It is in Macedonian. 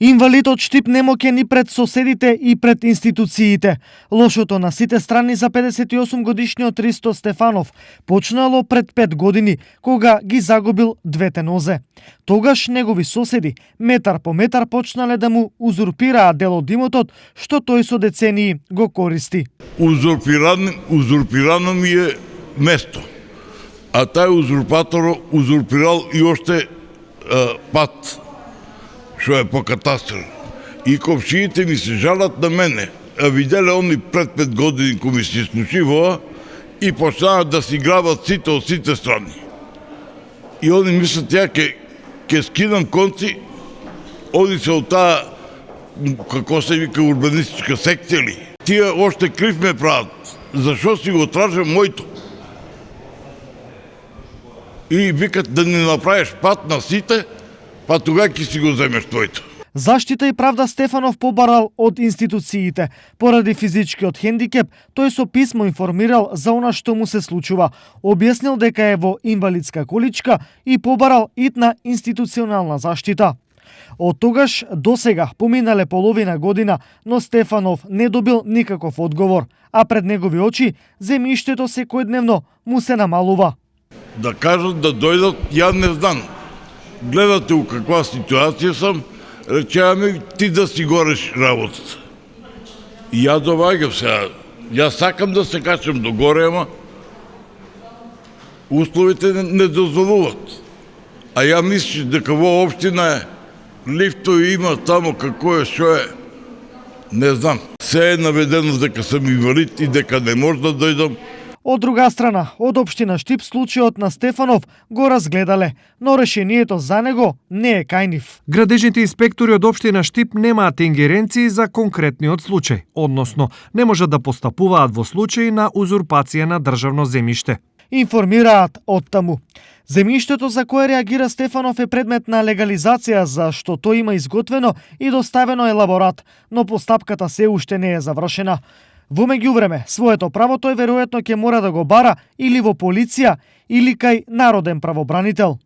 Инвалид од Штип немоќен и пред соседите и пред институциите. Лошото на сите страни за 58 годишниот Ристо Стефанов почнало пред 5 години, кога ги загубил двете нозе. Тогаш негови соседи метар по метар почнале да му узурпираат дел од имотот, што тој со децении го користи. Узурпирано ми е место, а тај узурпатор узурпирал и оште пат, што е по катастар. И комшиите ми се жалат на мене, а виделе они пред 5 години кој ми се случило и почнаат да си грабат сите од сите страни. И они мислат ја ке скинам конци, они се од таа, како се вика, урбанистичка секција ли. Тие оште крив ме прават, зашо си го тражам мојто. И викат да не направиш пат на сите, па тога ќе си го земеш твојто. Заштита и правда Стефанов побарал од институциите. Поради физичкиот хендикеп, тој со писмо информирал за она што му се случува. Објаснил дека е во инвалидска количка и побарал итна институционална заштита. Од тогаш до сега поминале половина година, но Стефанов не добил никаков одговор, а пред негови очи земјиштето секојдневно му се намалува. Да кажат да дојдат, ја не знам. Гледате у каква ситуација сам, речеаме ти да си гореш работата. И ја доваѓам сега. Ја сакам да се качам до горе, ама условите не дозволуват. А ја мислиш дека во општина е, лифтови има тамо како е, што е. Не знам. Се е наведено дека сум инвалид и дека не може да дојдам. Од друга страна, од општина Штип случајот на Стефанов го разгледале, но решението за него не е кај нив. Градежните инспектори од општина Штип немаат ингеренции за конкретниот случај, односно не можат да постапуваат во случај на узурпација на државно земјиште. Информираат од таму. Земјиштето за кое реагира Стефанов е предмет на легализација, за што тој има изготвено и доставено елаборат, но постапката се уште не е завршена. Во меѓувреме, своето право тој веројатно ќе мора да го бара или во полиција, или кај народен правобранител.